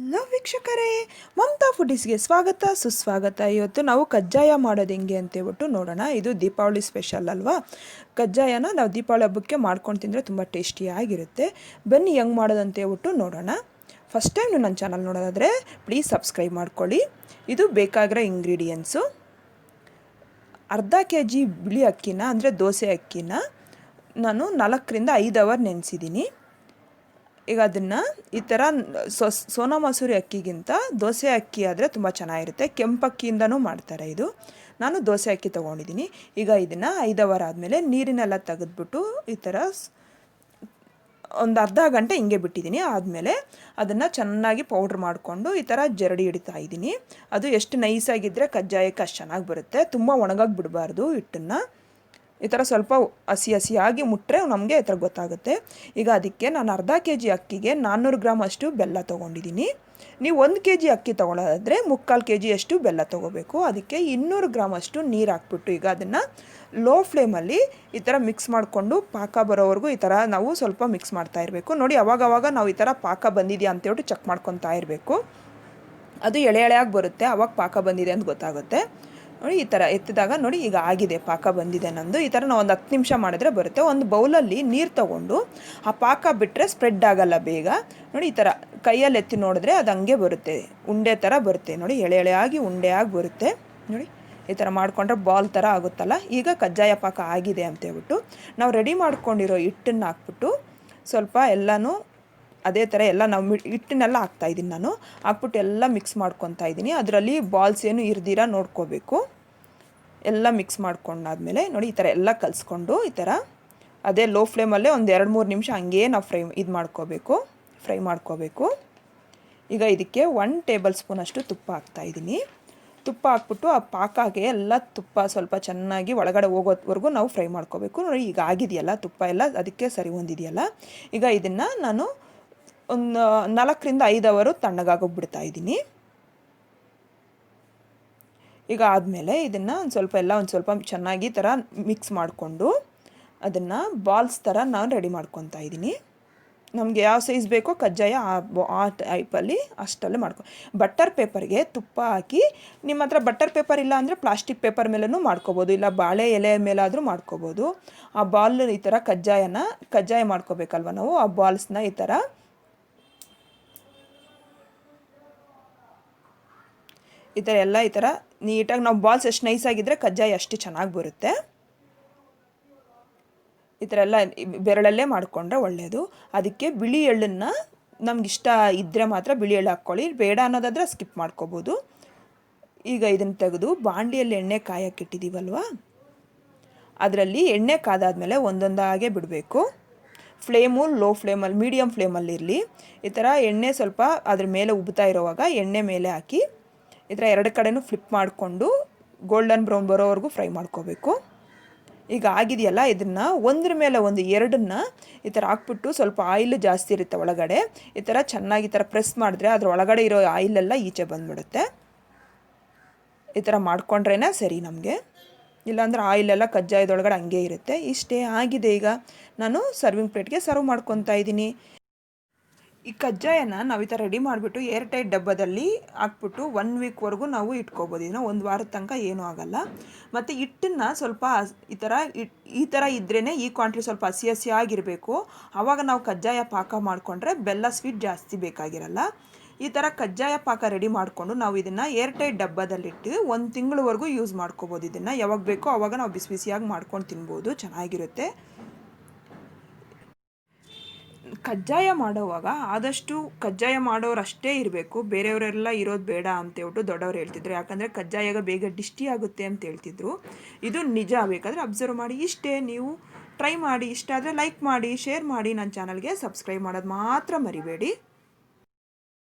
Hello ವೀಕ್ಷಕರೇ, ಮಮತಾ ಫುಡೀಸ್ಗೆ ಸ್ವಾಗತ ಸುಸ್ವಾಗತ. ಇವತ್ತು ನಾವು ಕಜ್ಜಾಯ ಮಾಡೋದು ಹೆಂಗೆ ಅಂತೇಳ್ಬಿಟ್ಟು ನೋಡೋಣ. ಇದು ದೀಪಾವಳಿ ಸ್ಪೆಷಲ್ ಅಲ್ವಾ. ಕಜ್ಜಾಯನ ನಾವು ದೀಪಾವಳಿ ಹಬ್ಬಕ್ಕೆ ಮಾಡ್ಕೊಂಡು ತಿಂದರೆ ತುಂಬ ಟೇಸ್ಟಿಯಾಗಿರುತ್ತೆ. ಬನ್ನಿ ಹೆಂಗೆ ಮಾಡೋದು ಅಂತೇಳ್ಬಿಟ್ಟು ನೋಡೋಣ. ಫಸ್ಟ್ ಟೈಮ್ ನೀವು ನನ್ನ ಚಾನಲ್ ನೋಡೋದಾದರೆ ಪ್ಲೀಸ್ ಸಬ್ಸ್ಕ್ರೈಬ್ ಮಾಡ್ಕೊಳ್ಳಿ. ಇದು ಬೇಕಾಗಿರೋ ಇಂಗ್ರೀಡಿಯೆಂಟ್ಸು: ಅರ್ಧ kg ಬಿಳಿ ಅಕ್ಕಿನ ಅಂದರೆ ದೋಸೆ ಅಕ್ಕಿನ ನಾನು 4 ರಿಂದ 5 ಅವರ್ ನೆನೆಸಿದ್ದೀನಿ. ಈಗ ಅದನ್ನು ಈ ಥರ ಸೋನಾ ಮಸೂರಿ ಅಕ್ಕಿಗಿಂತ ದೋಸೆ ಅಕ್ಕಿ ಆದರೆ ತುಂಬ ಚೆನ್ನಾಗಿರುತ್ತೆ. ಕೆಂಪಕ್ಕಿಯಿಂದನೂ ಮಾಡ್ತಾರೆ. ನಾನು ದೋಸೆ ಅಕ್ಕಿ ತೊಗೊಂಡಿದ್ದೀನಿ. ಈಗ ಇದನ್ನು 5 ಅವರ್ ಆದಮೇಲೆ ನೀರಿನೆಲ್ಲ ತೆಗೆದ್ಬಿಟ್ಟು ಈ ಥರ ಒಂದು ಅರ್ಧ ಗಂಟೆ ಹಿಂಗೆ ಬಿಟ್ಟಿದ್ದೀನಿ. ಆದಮೇಲೆ ಅದನ್ನು ಚೆನ್ನಾಗಿ ಪೌಡ್ರ್ ಮಾಡಿಕೊಂಡು ಈ ಥರ ಜರಡಿ ಹಿಡಿತಾ ಇದ್ದೀನಿ. ಅದು ಎಷ್ಟು ನೈಸಾಗಿದ್ದರೆ ಕಜ್ಜಾಯಕ್ಕೆ ಅಷ್ಟು ಚೆನ್ನಾಗಿ ಬರುತ್ತೆ. ತುಂಬ ಒಣಗಾಗಿ ಬಿಡಬಾರ್ದು ಹಿಟ್ಟನ್ನು. ಈ ಥರ ಸ್ವಲ್ಪ ಹಸಿಯಾಗಿ ಮುಟ್ಟರೆ ನಮಗೆ ಈ ಥರ ಗೊತ್ತಾಗುತ್ತೆ. ಈಗ ಅದಕ್ಕೆ ನಾನು ಅರ್ಧ kg ಅಕ್ಕಿಗೆ 400 ಗ್ರಾಮ್ ಅಷ್ಟು ಬೆಲ್ಲ ತೊಗೊಂಡಿದ್ದೀನಿ. ನೀವು 1 kg ಅಕ್ಕಿ ತೊಗೊಳ್ಳೋದಾದರೆ 3/4 kg ಅಷ್ಟು ಬೆಲ್ಲ ತೊಗೋಬೇಕು. ಅದಕ್ಕೆ 200 ಗ್ರಾಮ್ ಅಷ್ಟು ನೀರು ಹಾಕ್ಬಿಟ್ಟು ಈಗ ಅದನ್ನು ಲೋ ಫ್ಲೇಮಲ್ಲಿ ಈ ಥರ ಮಿಕ್ಸ್ ಮಾಡಿಕೊಂಡು ಪಾಕ ಬರೋವರೆಗೂ ಈ ಥರ ನಾವು ಸ್ವಲ್ಪ ಮಿಕ್ಸ್ ಮಾಡ್ತಾ ಇರಬೇಕು. ನೋಡಿ, ಅವಾಗವಾಗ ನಾವು ಈ ಥರ ಪಾಕ ಬಂದಿದೆಯಾ ಅಂತೇಳ್ಬಿಟ್ಟು ಚೆಕ್ ಮಾಡ್ಕೊತಾ ಇರಬೇಕು. ಅದು ಎಳೆಯಾಗಿ ಬರುತ್ತೆ, ಅವಾಗ ಪಾಕ ಬಂದಿದೆ ಅಂತ ಗೊತ್ತಾಗುತ್ತೆ. ನೋಡಿ, ಈ ಥರ ಎತ್ತಿದಾಗ ನೋಡಿ ಈಗ ಆಗಿದೆ, ಪಾಕ ಬಂದಿದೆ ನಂದು. ಈ ಥರ ನಾವು ಒಂದು 10 ನಿಮಿಷ ಮಾಡಿದ್ರೆ ಬರುತ್ತೆ. ಒಂದು ಬೌಲಲ್ಲಿ ನೀರು ತೊಗೊಂಡು ಆ ಪಾಕ ಬಿಟ್ಟರೆ ಸ್ಪ್ರೆಡ್ ಆಗಲ್ಲ ಬೇಗ. ನೋಡಿ, ಈ ಥರ ಕೈಯಲ್ಲಿ ಎತ್ತಿ ನೋಡಿದ್ರೆ ಅದು ಹಂಗೆ ಬರುತ್ತೆ, ಉಂಡೆ ಥರ ಬರುತ್ತೆ. ನೋಡಿ, ಎಳೆಯಾಗಿ ಉಂಡೆಯಾಗಿ ಬರುತ್ತೆ. ನೋಡಿ, ಈ ಥರ ಮಾಡಿಕೊಂಡ್ರೆ ಬಾಲ್ ಥರ ಆಗುತ್ತಲ್ಲ. ಈಗ ಕಜ್ಜಾಯ ಪಾಕ ಆಗಿದೆ ಅಂತೇಳ್ಬಿಟ್ಟು ನಾವು ರೆಡಿ ಮಾಡ್ಕೊಂಡಿರೋ ಹಿಟ್ಟನ್ನು ಹಾಕ್ಬಿಟ್ಟು ಸ್ವಲ್ಪ ಎಲ್ಲನೂ ಅದೇ ಥರ ಎಲ್ಲ ನಾವು ಹಿಟ್ಟನ್ನೆಲ್ಲ ಹಾಕ್ತಾಯಿದ್ದೀನಿ. ನಾನು ಹಾಕ್ಬಿಟ್ಟು ಎಲ್ಲ ಮಿಕ್ಸ್ ಮಾಡ್ಕೊತಾ ಇದ್ದೀನಿ. ಅದರಲ್ಲಿ ಬಾಲ್ಸ್ ಏನು ಇರ್ದಿರ ನೋಡ್ಕೋಬೇಕು. ಎಲ್ಲ ಮಿಕ್ಸ್ ಮಾಡ್ಕೊಂಡಾದ್ಮೇಲೆ ನೋಡಿ ಈ ಥರ ಎಲ್ಲ ಕಲಿಸ್ಕೊಂಡು ಈ ಥರ ಅದೇ ಲೋ ಫ್ಲೇಮಲ್ಲೇ ಒಂದು 2-3 ನಿಮಿಷ ಹಂಗೇ ನಾವು ಫ್ರೈ ಮಾಡ್ಕೋಬೇಕು. ಈಗ ಇದಕ್ಕೆ 1 ಟೇಬಲ್ ಸ್ಪೂನ್ ಅಷ್ಟು ತುಪ್ಪ ಹಾಕ್ತಾಯಿದ್ದೀನಿ. ತುಪ್ಪ ಹಾಕ್ಬಿಟ್ಟು ಆ ಪಾಕಾಗೆ ಎಲ್ಲ ತುಪ್ಪ ಸ್ವಲ್ಪ ಚೆನ್ನಾಗಿ ಒಳಗಡೆ ಹೋಗೋವರೆಗೂ ನಾವು ಫ್ರೈ ಮಾಡ್ಕೋಬೇಕು. ನೋಡಿ, ಈಗ ಆಗಿದೆಯಲ್ಲ ತುಪ್ಪ ಎಲ್ಲ ಅದಕ್ಕೆ ಸರಿ ಹೊಂದಿದೆಯಲ್ಲ. ಈಗ ಇದನ್ನು ನಾನು ಒಂದು 4 ರಿಂದ 5 ಅವರು ತಣ್ಣಗಾಗೋಗ್ಬಿಡ್ತಾ ಇದ್ದೀನಿ. ಈಗ ಆದಮೇಲೆ ಇದನ್ನು ಒಂದು ಸ್ವಲ್ಪ ಚೆನ್ನಾಗಿ ಥರ ಮಿಕ್ಸ್ ಮಾಡಿಕೊಂಡು ಅದನ್ನು ಬಾಲ್ಸ್ ಥರ ನಾನು ರೆಡಿ ಮಾಡ್ಕೊತಾ ಇದ್ದೀನಿ. ನಮಗೆ ಯಾವ ಸೈಜ್ ಬೇಕೋ ಕಜ್ಜಾಯ ಆ ಟೈಪಲ್ಲಿ ಅಷ್ಟಲ್ಲೇ ಬಟರ್ ಪೇಪರ್ಗೆ ತುಪ್ಪ ಹಾಕಿ, ನಿಮ್ಮ ಹತ್ರ ಬಟರ್ ಪೇಪರ್ ಇಲ್ಲ ಅಂದರೆ ಪ್ಲಾಸ್ಟಿಕ್ ಪೇಪರ್ ಮೇಲೂ ಮಾಡ್ಕೋಬೋದು, ಇಲ್ಲ ಬಾಳೆ ಎಲೆ ಮೇಲಾದರೂ ಮಾಡ್ಕೋಬೋದು. ಆ ಬಾಲ್ ಈ ಥರ ಕಜ್ಜಾಯ ಮಾಡ್ಕೋಬೇಕಲ್ವ ನಾವು, ಆ ಬಾಲ್ಸ್ನ ಈ ಥರ ಎಲ್ಲ ಈ ಥರ ನೀಟಾಗಿ ನಾವು ಬಾಲ್ಸ್ ಎಷ್ಟು ನೈಸಾಗಿದ್ದರೆ ಕಜ್ಜಾಯ ಅಷ್ಟು ಚೆನ್ನಾಗಿ ಬರುತ್ತೆ. ಈ ಥರ ಎಲ್ಲ ಬೆರಳಲ್ಲೇ ಮಾಡಿಕೊಂಡ್ರೆ ಒಳ್ಳೆಯದು. ಅದಕ್ಕೆ ಬಿಳಿ ಎಳ್ಳನ್ನು ನಮಗಿಷ್ಟ ಇದ್ದರೆ ಮಾತ್ರ ಬಿಳಿ ಎಳ್ಳು ಹಾಕ್ಕೊಳ್ಳಿ, ಬೇಡ ಅನ್ನೋದಾದರೆ ಸ್ಕಿಪ್ ಮಾಡ್ಕೋಬೋದು. ಈಗ ಇದನ್ನು ತೆಗೆದು ಬಾಣಲಿಯಲ್ಲಿ ಎಣ್ಣೆ ಕಾಯಕ್ಕಿಟ್ಟಿದ್ದೀವಲ್ವ, ಅದರಲ್ಲಿ ಎಣ್ಣೆ ಕಾದಾದಮೇಲೆ ಒಂದೊಂದಾಗೆ ಬಿಡಬೇಕು. ಫ್ಲೇಮು ಲೋ ಫ್ಲೇಮಲ್ಲಿ, ಮೀಡಿಯಮ್ ಫ್ಲೇಮಲ್ಲಿರಲಿ. ಈ ಥರ ಎಣ್ಣೆ ಸ್ವಲ್ಪ ಅದ್ರ ಮೇಲೆ ಉಬ್ತಾ ಇರೋವಾಗ ಎಣ್ಣೆ ಮೇಲೆ ಹಾಕಿ ಈ ಥರ 2 ಕಡೆನೂ ಫ್ಲಿಪ್ ಮಾಡಿಕೊಂಡು ಗೋಲ್ಡನ್ ಬ್ರೌನ್ ಬರೋವರೆಗೂ ಫ್ರೈ ಮಾಡ್ಕೋಬೇಕು. ಈಗ ಆಗಿದೆಯಲ್ಲ, ಇದನ್ನು ಒಂದ್ರ ಮೇಲೆ ಒಂದು 2 ಈ ಥರ ಹಾಕ್ಬಿಟ್ಟು ಸ್ವಲ್ಪ ಆಯಿಲ್ ಜಾಸ್ತಿ ಇರುತ್ತೆ ಒಳಗಡೆ. ಈ ಥರ ಚೆನ್ನಾಗಿ ಈ ಥರ ಪ್ರೆಸ್ ಮಾಡಿದ್ರೆ ಅದ್ರ ಒಳಗಡೆ ಇರೋ ಆಯಿಲೆಲ್ಲ ಈಚೆ ಬಂದುಬಿಡುತ್ತೆ. ಈ ಥರ ಮಾಡ್ಕೊಂಡ್ರೇ ಸರಿ ನಮಗೆ, ಇಲ್ಲಾಂದ್ರೆ ಆಯಿಲೆಲ್ಲ ಕಜ್ಜಾಯದೊಳಗಡೆ ಹಂಗೆ ಇರುತ್ತೆ. ಇಷ್ಟೇ ಆಗಿದೆ. ಈಗ ನಾನು ಸರ್ವಿಂಗ್ ಪ್ಲೇಟ್ಗೆ ಸರ್ವ್ ಮಾಡ್ಕೊತಾ ಇದ್ದೀನಿ. ಈ ಕಜ್ಜಾಯನ ನಾವು ಈ ಥರ ರೆಡಿ ಮಾಡಿಬಿಟ್ಟು ಏರ್ ಟೈಟ್ ಡಬ್ಬದಲ್ಲಿ ಹಾಕ್ಬಿಟ್ಟು 1 ವೀಕ್ವರೆಗೂ ನಾವು ಇಟ್ಕೋಬೋದು. ಇದನ್ನು 1 ವಾರದ ತನಕ ಏನೂ ಆಗೋಲ್ಲ. ಮತ್ತು ಹಿಟ್ಟನ್ನು ಸ್ವಲ್ಪ ಈ ಥರ ಇದ್ರೇ ಈ ಕ್ವಾಂಟಿಟಿ ಸ್ವಲ್ಪ ಹಸಿಯಾಗಿರಬೇಕು. ಆವಾಗ ನಾವು ಕಜ್ಜಾಯ ಪಾಕ ಮಾಡಿಕೊಂಡ್ರೆ ಬೆಲ್ಲ ಸ್ವೀಟ್ ಜಾಸ್ತಿ ಬೇಕಾಗಿರಲ್ಲ. ಈ ಥರ ಕಜ್ಜಾಯ ಪಾಕ ರೆಡಿ ಮಾಡಿಕೊಂಡು ನಾವು ಇದನ್ನು ಏರ್ ಟೈಟ್ ಡಬ್ಬದಲ್ಲಿಟ್ಟು 1 ತಿಂಗಳವರೆಗೂ ಯೂಸ್ ಮಾಡ್ಕೋಬೋದು. ಇದನ್ನು ಯಾವಾಗ ಬೇಕೋ ಆವಾಗ ನಾವು ಬಿಸಿಯಾಗಿ ಮಾಡ್ಕೊಂಡು ತಿನ್ಬೋದು, ಚೆನ್ನಾಗಿರುತ್ತೆ. ಕಜ್ಜಾಯ ಮಾಡೋವಾಗ ಆದಷ್ಟು ಕಜ್ಜಾಯ ಮಾಡೋರು ಅಷ್ಟೇ ಇರಬೇಕು, ಬೇರೆಯವರೆಲ್ಲ ಇರೋದು ಬೇಡ ಅಂತೇಳ್ಬಿಟ್ಟು ದೊಡ್ಡವ್ರು ಹೇಳ್ತಿದ್ರು. ಯಾಕಂದರೆ ಕಜ್ಜಾಯಾಗ ಬೇಗ ಡಿಸ್ಟಿ ಆಗುತ್ತೆ ಅಂತ ಹೇಳ್ತಿದ್ರು. ಇದು ನಿಜ, ಬೇಕಾದರೆ ಅಬ್ಸರ್ವ್ ಮಾಡಿ. ಇಷ್ಟೇ, ನೀವು ಟ್ರೈ ಮಾಡಿ. ಇಷ್ಟ ಆದರೆ ಲೈಕ್ ಮಾಡಿ, ಶೇರ್ ಮಾಡಿ, ನನ್ನ ಚಾನಲ್ಗೆ ಸಬ್ಸ್ಕ್ರೈಬ್ ಮಾಡೋದು ಮಾತ್ರ ಮರಿಬೇಡಿ.